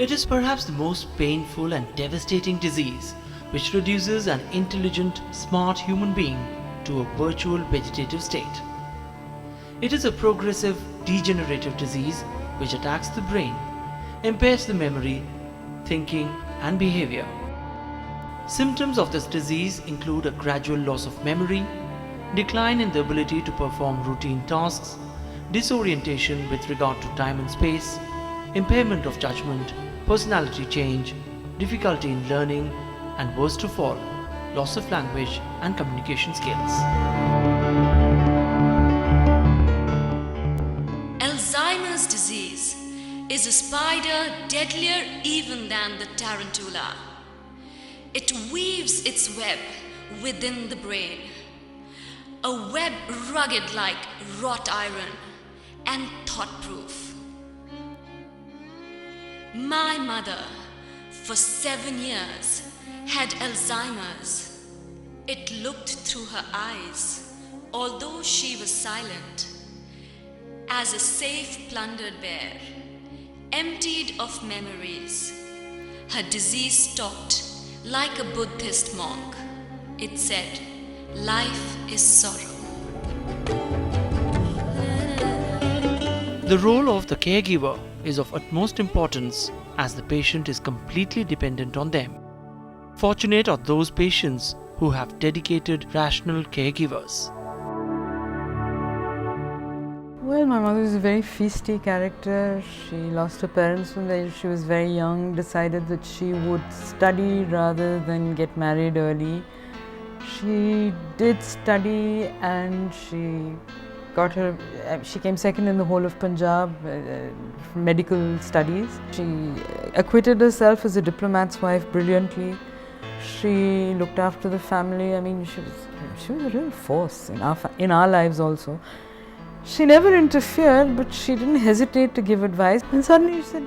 It is perhaps the most painful and devastating disease which reduces an intelligent, smart human being to a virtual vegetative state. It is a progressive, degenerative disease which attacks the brain, impairs the memory, thinking, and behavior. Symptoms of this disease include a gradual loss of memory, decline in the ability to perform routine tasks, disorientation with regard to time and space, impairment of judgment, personality change, difficulty in learning, and worst of all, loss of language and communication skills. Alzheimer's disease is a spider deadlier even than the tarantula. It weaves its web within the brain, a web rugged like wrought iron and thought-proof. My mother, for 7 years, had Alzheimer's. It looked through her eyes, although she was silent, as a safe plundered bear, emptied of memories. Her disease stalked like a Buddhist monk. It said, "Life is sorrow." The role of the caregiver is of utmost importance as the patient is completely dependent on them. Fortunate are those patients who have dedicated, rational caregivers. Well, my mother is a very feisty character. She lost her parents when she was very young, decided that she would study rather than get married early. She did study and she came second in the whole of Punjab medical studies. She acquitted herself as a diplomat's wife brilliantly. She looked after the family. I mean, she was a real force in our lives also. She never interfered, but she didn't hesitate to give advice. And suddenly she said,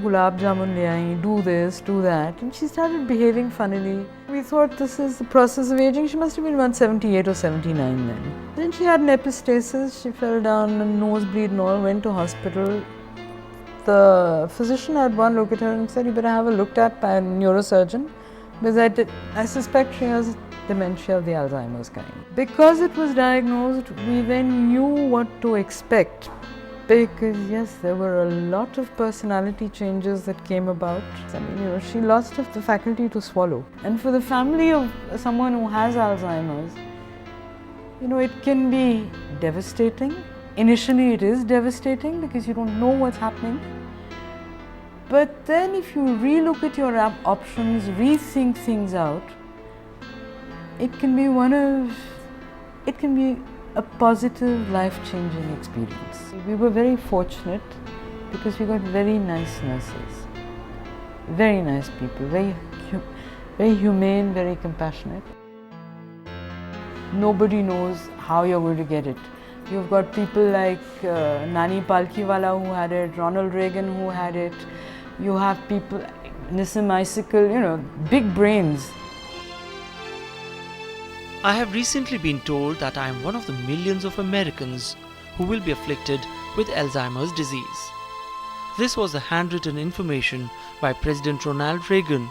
"Gulab jamun le aayi, do this, do that." And she started behaving funnily. We thought this is the process of aging. She must have been around 78 or 79 then. Then she had an epistasis. She fell down, a nosebleed and all, went to hospital. The physician had one look at her and said, "You better have her looked at by a neurosurgeon, because I suspect she has dementia of the Alzheimer's kind." Because it was diagnosed, we then knew what to expect. Because yes, there were a lot of personality changes that came about. I mean, she lost the faculty to swallow. And for the family of someone who has Alzheimer's, it can be devastating. Initially it is devastating because you don't know what's happening. But then if you relook at your options, rethink things out, it can be a positive, life-changing experience. We were very fortunate because we got very nice nurses, very nice people, very humane, very compassionate. Nobody knows how you're going to get it. You've got people like Nani Palkiwala who had it, Ronald Reagan who had it. You have people, Nissim Icicle, big brains. I have recently been told that I am one of the millions of Americans who will be afflicted with Alzheimer's disease. This was the handwritten information by President Ronald Reagan.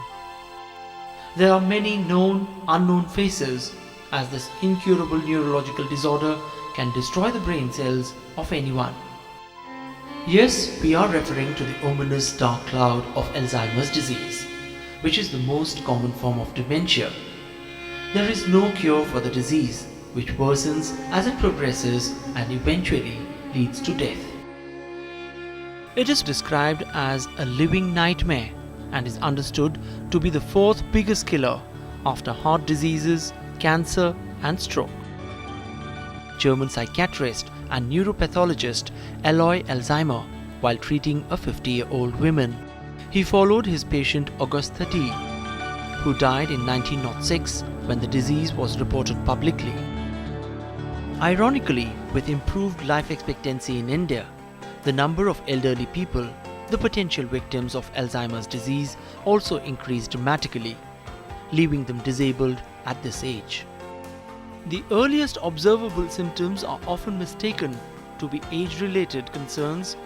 There are many known, unknown faces, as this incurable neurological disorder can destroy the brain cells of anyone. Yes, we are referring to the ominous dark cloud of Alzheimer's disease, which is the most common form of dementia. There is no cure for the disease, which worsens as it progresses and eventually leads to death. It is described as a living nightmare and is understood to be the fourth biggest killer after heart diseases, cancer and stroke. German psychiatrist and neuropathologist Alois Alzheimer, while treating a 50-year-old woman, he followed his patient Auguste Tati, who died in 1906 when the disease was reported publicly. Ironically, with improved life expectancy in India, the number of elderly people, the potential victims of Alzheimer's disease, also increased dramatically, leaving them disabled at this age. The earliest observable symptoms are often mistaken to be age-related concerns.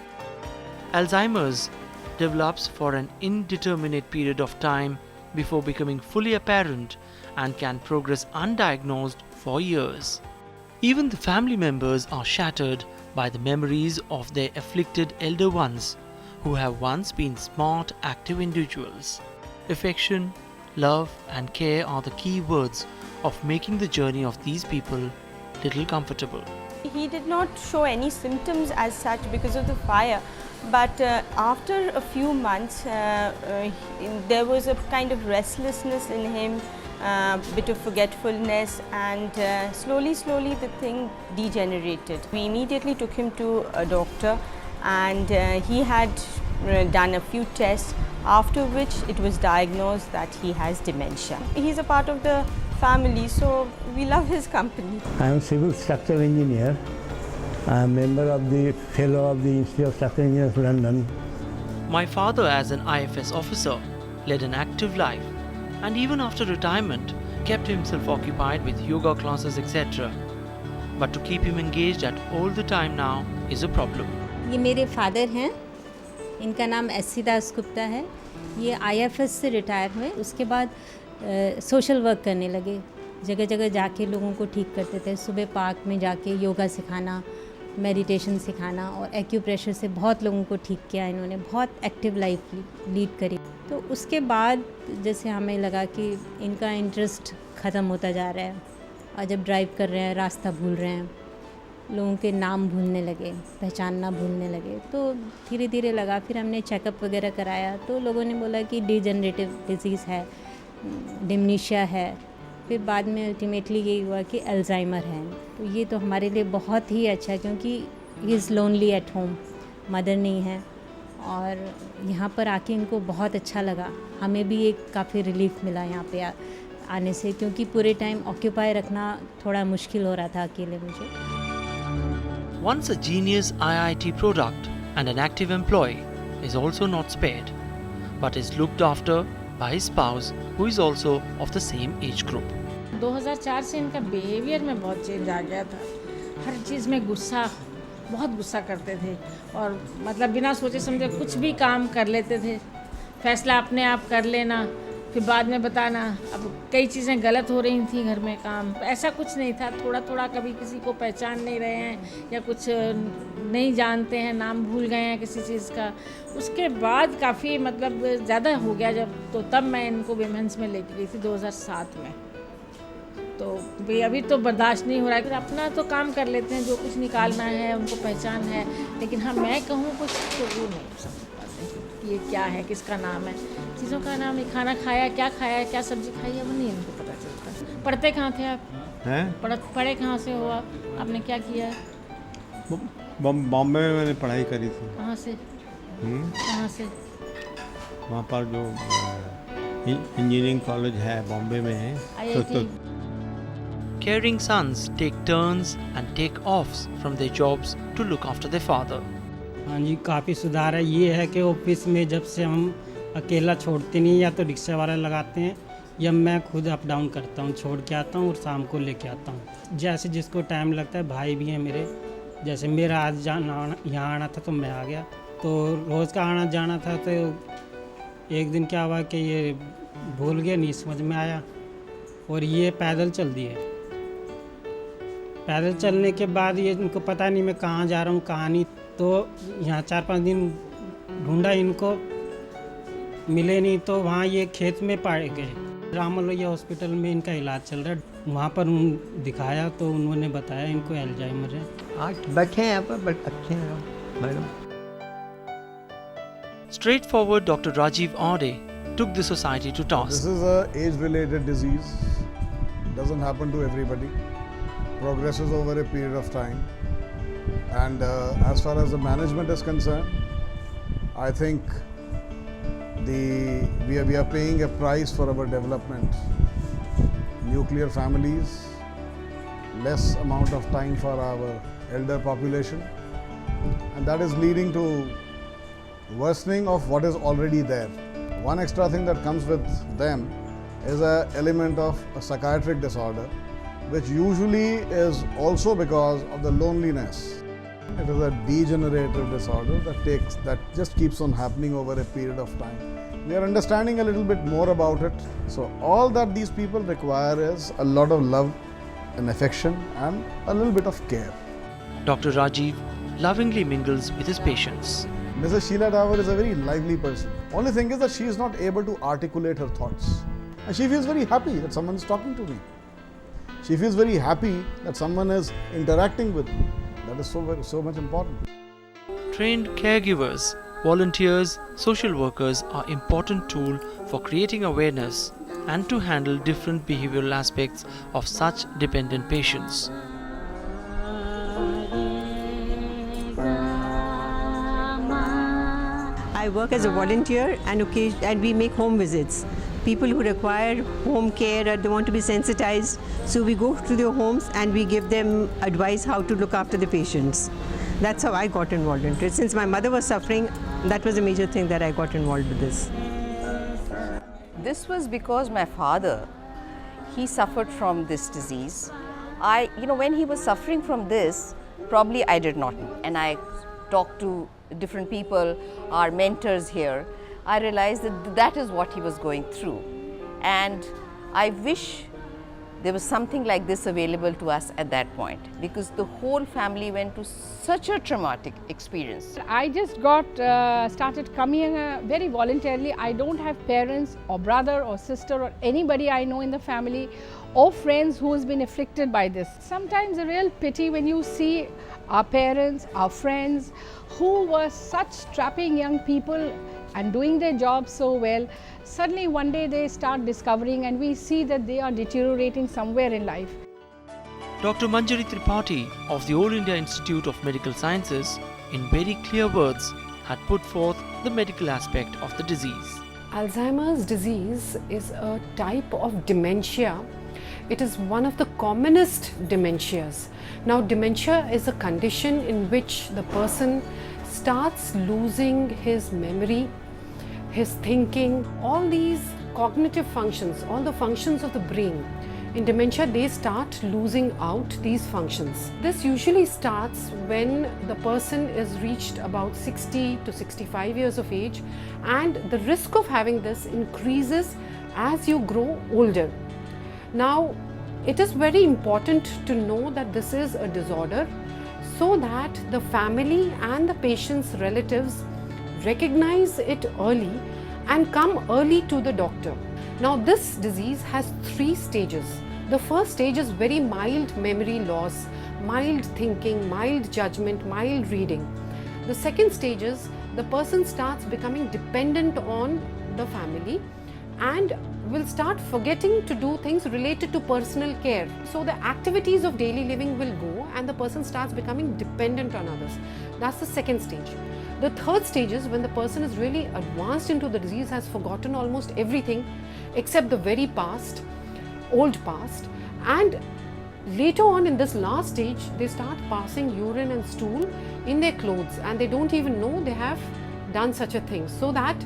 Alzheimer's develops for an indeterminate period of time before becoming fully apparent and can progress undiagnosed for years. Even the family members are shattered by the memories of their afflicted elder ones who have once been smart, active individuals. Affection, love, and care are the key words of making the journey of these people little comfortable. He did not show any symptoms as such because of the fire, but after a few months there was a kind of restlessness in him, bit of forgetfulness, and slowly the thing degenerated. We immediately took him to a doctor, and he had done a few tests, after which it was diagnosed that he has dementia. He's a part of the family, so we love his company. I am civil structural engineer. I am member of the fellow of the Institute of Structural Engineers, London. My father, as an IFS officer, led an active life and even after retirement kept himself occupied with yoga classes, etc. But to keep him engaged at all the time now is a problem. ये मेरे father हैं, इनका नाम SC. Das Gupta है। ये IFS से retire हुए, उसके बाद सोशल वर्क करने लगे। जगह जगह जाके लोगों को ठीक करते थे। सुबह पार्क में जाके योगा सिखाना, मेडिटेशन सिखाना और एक्यूप्रेशर से बहुत लोगों को ठीक किया इन्होंने। बहुत एक्टिव लाइफ लीड करी। तो उसके बाद जैसे हमें लगा कि इनका इंटरेस्ट ख़त्म होता जा रहा है और जब ड्राइव कर रहे हैं रास्ता भूल रहे हैं, लोगों के नाम भूलने लगे, पहचानना भूलने लगे, तो धीरे धीरे लगा। फिर हमने चेकअप वगैरह कराया तो लोगों ने बोला कि डिजेनरेटिव डिजीज़ है, डिमनीशिया है। फिर बाद में अल्टीमेटली यही हुआ कि अल्जाइमर है। तो ये तो हमारे लिए बहुत ही अच्छा है क्योंकि he is lonely at home, mother नहीं है, और यहाँ पर आके इनको बहुत अच्छा लगा। हमें भी एक काफ़ी रिलीफ मिला यहाँ पे आने से, क्योंकि पूरे टाइम ऑक्यूपाई रखना थोड़ा मुश्किल हो रहा था अकेले मुझे। Once a genius IIT product and an active employee is also not spared, but is looked after by his spouse who is also of the same age group. 2004 से इनका बिहेवियर में बहुत चेंज आ गया था। हर चीज़ में गुस्सा, बहुत गुस्सा करते थे और मतलब बिना सोचे समझे कुछ भी काम कर लेते थे। फैसला अपने आप कर लेना, फिर बाद में बताना। अब कई चीज़ें गलत हो रही थी घर में, काम ऐसा कुछ नहीं था। थोड़ा थोड़ा कभी किसी को पहचान नहीं रहे हैं या कुछ नहीं जानते हैं, नाम भूल गए हैं किसी चीज़ का। उसके बाद काफ़ी मतलब ज़्यादा हो गया जब, तो तब मैं इनको विमेंस में लेके गई थी 2007 में। तो भाई अभी तो बर्दाश्त नहीं हो रहा है। फिर अपना तो काम कर लेते हैं, जो कुछ निकालना है उनको पहचान है, लेकिन हाँ मैं कहूँ कुछ तो वो नहीं समझ पाते कि ये क्या है, किसका नाम है, चीज़ों का नाम है। खाना खाया, क्या सब्जी खाई है, वो नहीं इनको पता चलता। पढ़ते कहाँ थे आप? हैं? पढ़े कहाँ से हो आप? आपने क्या किया है? बॉम्बे में मैंने पढ़ाई करी थी। कहाँ से? कहाँ से? वहाँ पर जो इंजीनियरिंग कॉलेज है बॉम्बे में है। IIT। Caring sons take turns and take offs from their jobs to look after their father. हाँ जी, काफ़ी सुधार है। ये है कि ऑफिस में जब से हम अकेला छोड़ते नहीं, या तो रिक्शा वाला लगाते हैं या मैं खुद अप डाउन करता हूँ, छोड़ के आता हूँ और शाम को लेके आता हूँ। जैसे जिसको टाइम लगता है, भाई भी हैं मेरे। जैसे मेरा आज जाना यहाँ आना था तो मैं आ गया, तो रोज़ का आना जाना था। तो एक दिन क्या हुआ कि ये भूल गया, नहीं समझ में आया, और ये पैदल चल दिए। पैदल चलने के बाद ये इनको पता नहीं मैं कहाँ जा रहा हूँ, कहाँ नहीं। तो यहाँ 4-5 दिन ढूंढा, इनको मिले नहीं, तो वहाँ ये खेत में पाए गए। रामलोहिया हॉस्पिटल में इनका इलाज चल रहा है। वहाँ पर दिखाया तो उन्होंने बताया इनको एल्जाइमर है। आज बैठे हैं यहाँ पर, बट अच्छे हैं madam. Straightforward Dr. Rajiv Ade took the society to task. This is a age-related disease. Doesn't happen to everybody. Progresses over a period of time. And as far as the management is concerned, I think we are paying a price for our development. Nuclear families, less amount of time for our elder population, and that is leading to worsening of what is already there. One extra thing that comes with them is an element of a psychiatric disorder, which usually is also because of the loneliness. It is a degenerative disorder that just keeps on happening over a period of time. We are understanding a little bit more about it. So all that these people require is a lot of love and affection and a little bit of care. Dr. Rajiv lovingly mingles with his patients. Mrs. Sheila Dower is a very lively person. Only thing is that she is not able to articulate her thoughts. And she feels very happy that someone is talking to me. She feels very happy that someone is interacting with me. That is so much important. Trained caregivers, volunteers, social workers are important tool for creating awareness and to handle different behavioral aspects of such dependent patients. I work as a volunteer and we make home visits. People who require home care or they want to be sensitized, so we go to their homes and we give them advice how to look after the patients. That's how I got involved in it. Since my mother was suffering, that was a major thing that I got involved with this. This was because my father, he suffered from this disease. When he was suffering from this, probably I did not know. And I talked to different people, our mentors here. I realized that is what he was going through. And I wish there was something like this available to us at that point, because the whole family went to such a traumatic experience. I just started coming very voluntarily. I don't have parents or brother or sister or anybody I know in the family or friends who has been afflicted by this. Sometimes a real pity when you see our parents, our friends who were such strapping young people and doing their job so well, suddenly one day they start discovering and we see that they are deteriorating somewhere in life. Dr. Manjari Tripathi of the All India Institute of Medical Sciences, in very clear words, had put forth the medical aspect of the disease. Alzheimer's disease is a type of dementia. It is one of the commonest dementias. Now, dementia is a condition in which the person starts losing his memory, his thinking, all these cognitive functions, all the functions of the brain. In dementia, they start losing out these functions. This usually starts when the person is reached about 60 to 65 years of age, and the risk of having this increases as you grow older. Now, it is very important to know that this is a disorder so that the family and the patient's relatives recognize it early and come early to the doctor. Now, this disease has 3 stages. The first stage is very mild memory loss, mild thinking, mild judgment, mild reading. The second stage is the person starts becoming dependent on the family and will start forgetting to do things related to personal care. So the activities of daily living will go and the person starts becoming dependent on others. That's the second stage. The third stage is when the person is really advanced into the disease, has forgotten almost everything except the very past, old past, and later on in this last stage they start passing urine and stool in their clothes and they don't even know they have done such a thing, so that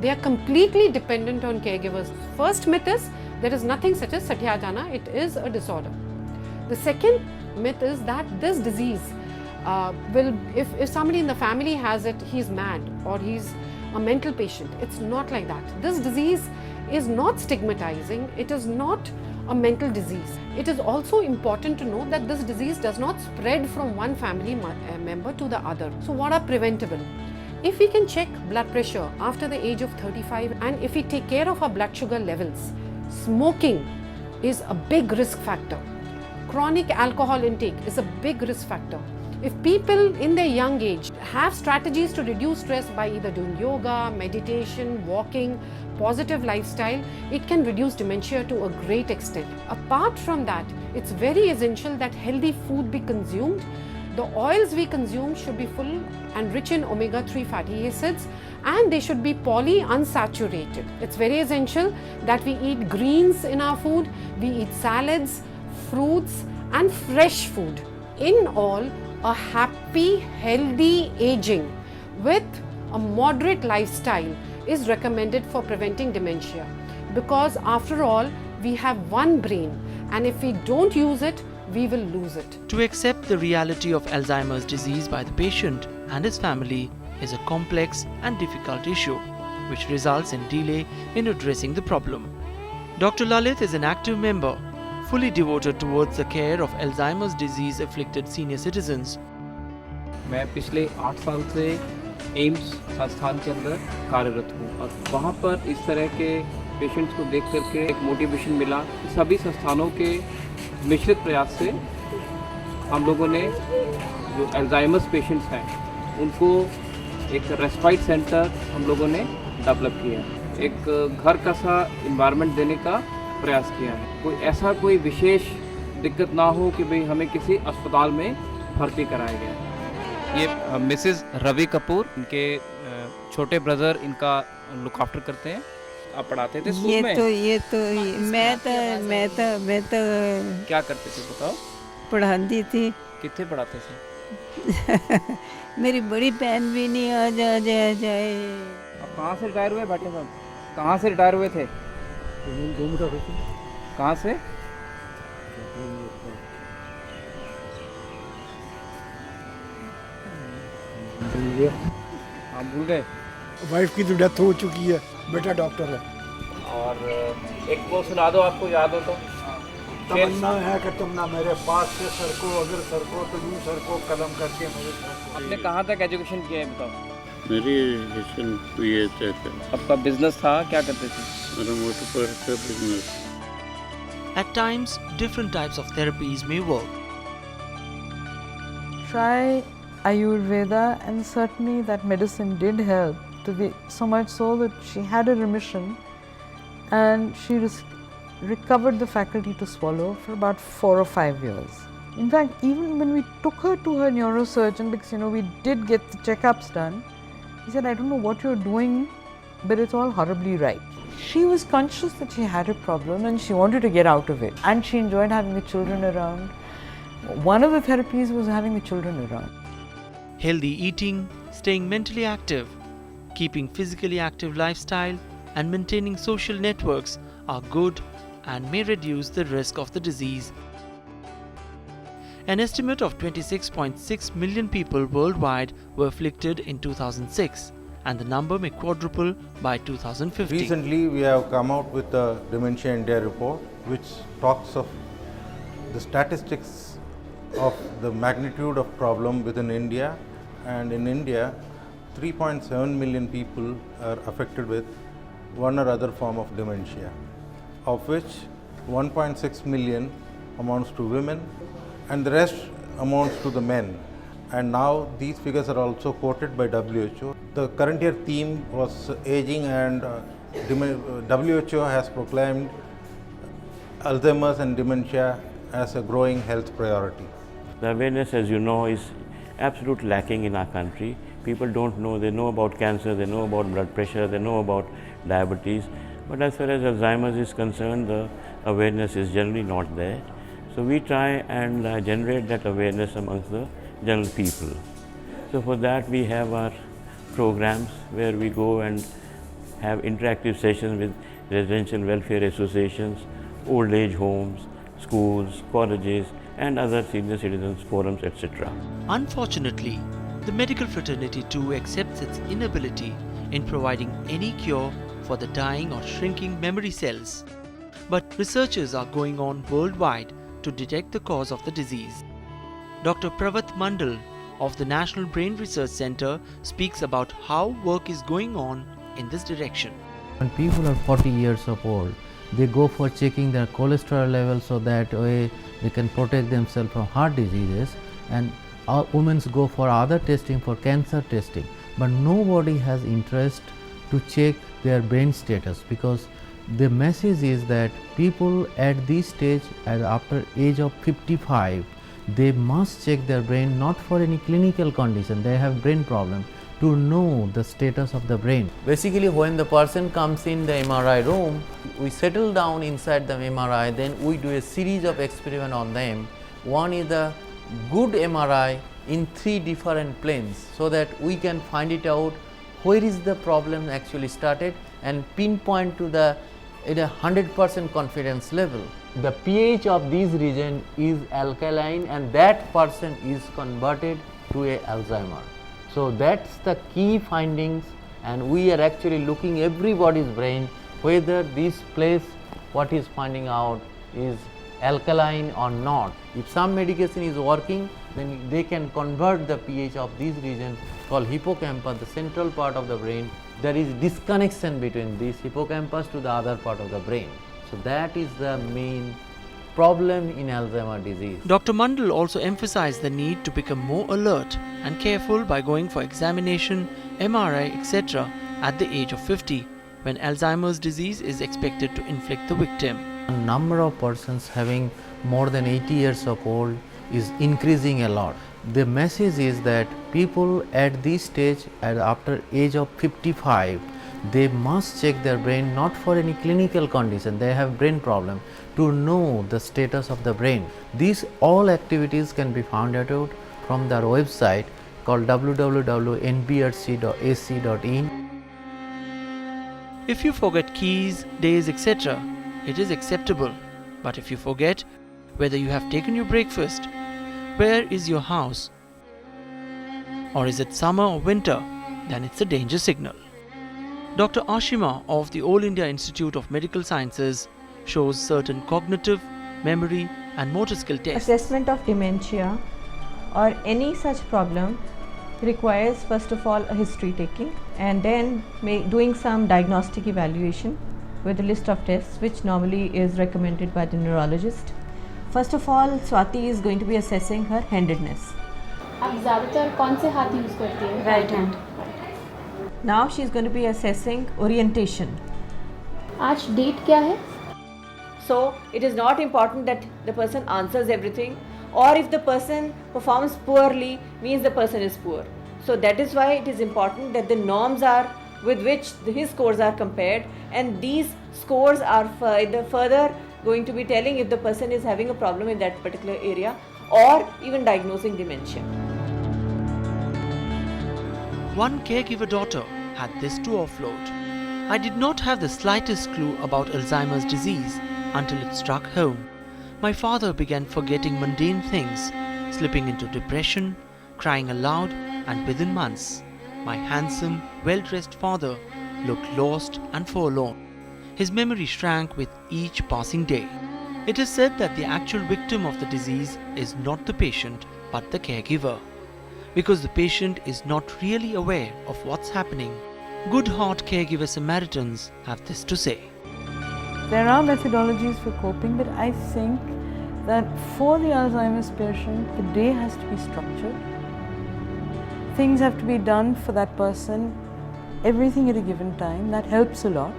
they are completely dependent on caregivers. First myth is there is nothing such as Satya Jana, it is a disorder. The second myth is that this disease if somebody in the family has it, he's mad or he's a mental patient. It's not like that. This disease is not stigmatizing, it is not a mental disease. It is also important to know that this disease does not spread from one family member to the other. So what are preventable? If we can check blood pressure after the age of 35 and if we take care of our blood sugar levels, smoking is a big risk factor. Chronic alcohol intake is a big risk factor. If people in their young age have strategies to reduce stress by either doing yoga, meditation, walking, positive lifestyle, it can reduce dementia to a great extent. Apart from that, it's very essential that healthy food be consumed. The oils we consume should be full and rich in omega-3 fatty acids and they should be polyunsaturated. It's very essential that we eat greens in our food, we eat salads, fruits and fresh food. In all, a happy, healthy aging with a moderate lifestyle is recommended for preventing dementia, because after all, we have one brain and if we don't use it, we will lose it. To accept the reality of Alzheimer's disease by the patient and his family is a complex and difficult issue, which results in delay in addressing the problem. Dr. Lalit is an active member, fully devoted towards the care of Alzheimer's disease afflicted senior citizens. मैं पिछले 8 साल से AIIMS संस्थान के अंदर कार्यरत हूँ और वहाँ पर इस तरह के पेशेंट्स को देख करके एक मोटिवेशन मिला। सभी संस्थानों के मिश्रित प्रयास से हम लोगों ने जो अल्जाइमर्स पेशेंट्स हैं उनको एक रेस्पाइट सेंटर हम लोगों ने डेवलप किया, एक घर का सा इन्वायरमेंट देने का प्रयास किया है। कोई विशेष दिक्कत ना हो कि भाई हमें किसी अस्पताल में भर्ती कराया गया है। ये मिसेस रवि कपूर, इनके छोटे ब्रदर इनका लुक आफ्टर करते हैं। आप पढ़ाते थे स्कूल में? मैं तो क्या करते थे बताओ? पढ़ाती थी। कितने पढ़ाते थे? मेरी बड़ी बहन भी नहीं आ जाए। आप कहाँ से रिटायर हुए भाटिया साहब? कहाँ से रिटायर हुए थे? कहाँ से? आप भूल गए? वाइफ की तो डेथ हो चुकी है, बेटा डॉक्टर है। और एक वो सुना दो, आपको याद हो तो। तमन्ना है कि तुम ना मेरे पास से सरको, अगर सरको तो यूं सरको, कलम करके मेरे सरको। आपने कहाँ तक एजुकेशन किया है बताओ? मेरी एजुकेशन बीए तक है। आपका बिजनेस था, क्या करते थे? मेरा मोटर का business. At times, different types of therapies may work. Try Ayurveda, and certainly that medicine did help, so much so that she had a remission and she recovered the faculty to swallow for about 4 or 5 years. In fact, even when we took her to her neurosurgeon, because we did get the checkups done, he said, I don't know what you're doing, but it's all horribly right. She was conscious that she had a problem and she wanted to get out of it, and she enjoyed having the children around. One of the therapies was having the children around. Healthy eating, staying mentally active, keeping physically active lifestyle and maintaining social networks are good and may reduce the risk of the disease. An estimate of 26.6 million people worldwide were afflicted in 2006, and the number may quadruple by 2050. Recently, we have come out with a Dementia India report which talks of the statistics of the magnitude of problem within India, and in India 3.7 million people are affected with one or other form of dementia, of which 1.6 million amounts to women and the rest amounts to the men. And now these figures are also quoted by WHO. The current year theme was aging, and WHO has proclaimed Alzheimer's and dementia as a growing health priority. The awareness, as you know, is absolutely lacking in our country. People don't know. They know about cancer, they know about blood pressure, they know about diabetes, but as far as Alzheimer's is concerned, the awareness is generally not there. So we try and generate that awareness amongst the general people. So for that we have our programs where we go and have interactive sessions with residential welfare associations, old age homes, schools, colleges and other senior citizens forums, etc. Unfortunately, the medical fraternity too accepts its inability in providing any cure for the dying or shrinking memory cells. But researches are going on worldwide to detect the cause of the disease. Dr. Pravat Mandal of the National Brain Research Center speaks about how work is going on in this direction. When people are 40 years of old, they go for checking their cholesterol level so that way they can protect themselves from heart diseases, and women go for other testing, for cancer testing, but nobody has interest to check their brain status, because the message is that people at this stage, after age of 55, they must check their brain, not for any clinical condition, they have brain problem, to know the status of the brain. Basically, when the person comes in the MRI room, we settle down inside the MRI, then we do a series of experiments on them. One is the good MRI in 3 different planes, so that we can find it out where is the problem actually started and pinpoint to the at a 100% confidence level. The pH of this region is alkaline and that person is converted to a Alzheimer. So that's the key findings, and we are actually looking everybody's brain whether this place what is finding out is alkaline or not. If some medication is working, then they can convert the pH of this region called hippocampus, the central part of the brain. There is disconnection between this hippocampus to the other part of the brain. So that is the main problem in Alzheimer's disease. Dr. Mandal also emphasized the need to become more alert and careful by going for examination, MRI, etc. at the age of 50, when Alzheimer's disease is expected to inflict the victim. The number of persons having more than 80 years of old is increasing a lot. The message is that people at this stage, after age of 55, they must check their brain not for any clinical condition, they have brain problem, to know the status of the brain. These all activities can be found out from their website called www.nbrc.ac.in. If you forget keys, days, etc., it is acceptable. But if you forget whether you have taken your breakfast, where is your house, or is it summer or winter, then it's a danger signal. Dr. Ashima of the All India Institute of Medical Sciences shows certain cognitive, memory and motor skill tests. Assessment of dementia or any such problem requires first of all a history taking and then doing some diagnostic evaluation with a list of tests which normally is recommended by the neurologist. First of all, Swati is going to be assessing her handedness. आप ज़्यादातर कौन से हाथ use करती हैं? Right hand. Now she is going to be assessing orientation. आज date क्या है? So it is not important that the person answers everything, or if the person performs poorly means the person is poor. So that is why it is important that the norms are with which his scores are compared, and these scores are further going to be telling if the person is having a problem in that particular area or even diagnosing dementia. One caregiver daughter had this to offload. I did not have the slightest clue about Alzheimer's disease until it struck home. My father began forgetting mundane things, slipping into depression, crying aloud, and within months, my handsome, well-dressed father looked lost and forlorn. His memory shrank with each passing day. It is said that the actual victim of the disease is not the patient but the caregiver, because the patient is not really aware of what's happening. Good heart caregiver Samaritans have this to say. There are methodologies for coping, but I think that for the Alzheimer's patient, the day has to be structured. Things have to be done for that person, everything at a given time. That helps a lot.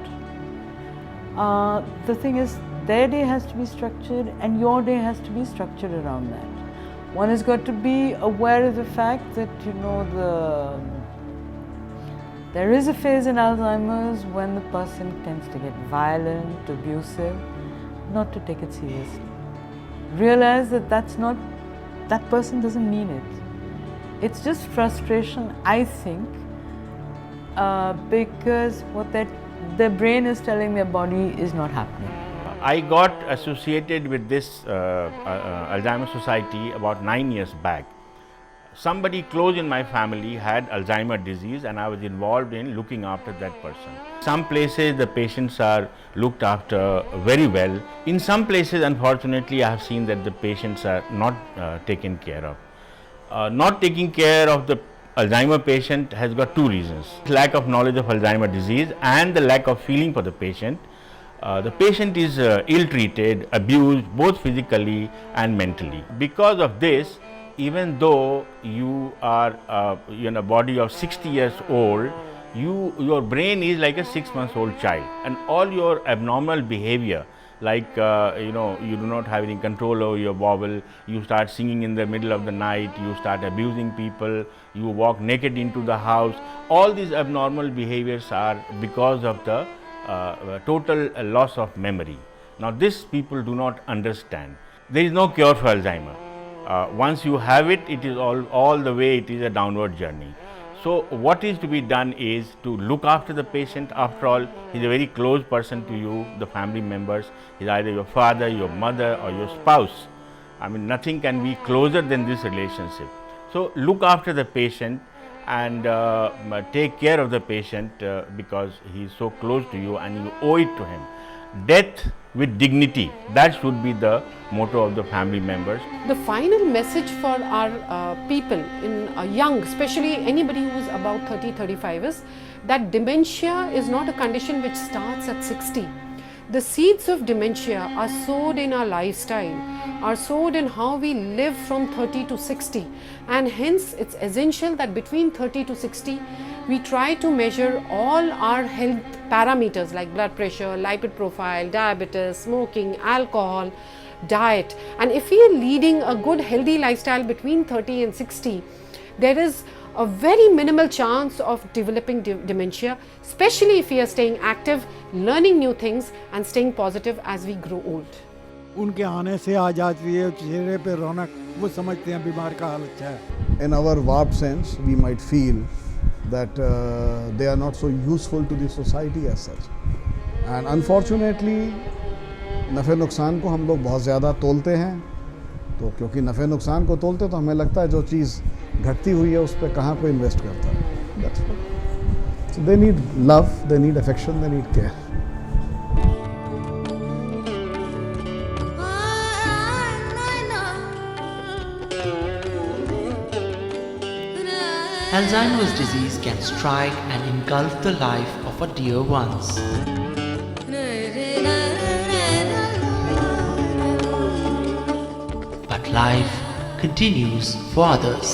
The thing is, their day has to be structured and your day has to be structured around that. One has got to be aware of the fact that, there is a phase in Alzheimer's when the person tends to get violent, abusive, not to take it seriously. Realize that that person doesn't mean it. It's just frustration, I think, because what their brain is telling their body is not happening. I got associated with this Alzheimer's Society about 9 years back. Somebody close in my family had Alzheimer's disease and I was involved in looking after that person. Some places the patients are looked after very well. In some places, unfortunately, I have seen that the patients are not taken care of. Not taking care of the Alzheimer patient has got two reasons: lack of knowledge of Alzheimer disease and the lack of feeling for the patient. The patient is ill-treated, abused both physically and mentally. Because of this, even though you are in a body of 60 years old, your brain is like a 6-month-old child, and all your abnormal behavior, like you do not have any control over your bowel, you start singing in the middle of the night, you start abusing people, you walk naked into the house. All these abnormal behaviors are because of the total loss of memory. Now this people do not understand. There is no cure for Alzheimer. Once you have it, it is all the way, it is a downward journey. So what is to be done is to look after the patient. After all, he's a very close person to you, the family members. He's either your father, your mother, or your spouse. I mean, nothing can be closer than this relationship. So look after the patient and take care of the patient because he is so close to you and you owe it to him. Death with dignity, that should be the motto of the family members. The final message for our people in young, especially anybody who is about 30-35, is that dementia is not a condition which starts at 60. The seeds of dementia are sowed in our lifestyle, are sowed in how we live from 30 to 60, and hence it's essential that between 30 to 60 we try to measure all our health parameters like blood pressure, lipid profile, diabetes, smoking, alcohol, diet. And if we are leading a good healthy lifestyle between 30 and 60, there is a very minimal chance of developing dementia, especially if we are staying active, learning new things and staying positive as we grow old. उनके आने से आ जाती है चेहरे पे रौनक, वो समझते हैं बीमार का हाल अच्छा है. In our warped sense, we might feel that they are not so useful to the society as such. And unfortunately, नफ़े नुकसान को हम लोग बहुत ज़्यादा तोलते हैं. तो क्योंकि नफ़े नुकसान को तोलते तो हमें लगता है जो चीज़ घटती हुई है उस पर कहाँ कोई इन्वेस्ट करता है. That's all. So they need love, they need affection, they need care. Alzheimer's disease can strike and engulf the life of our dear ones. But life continues for others.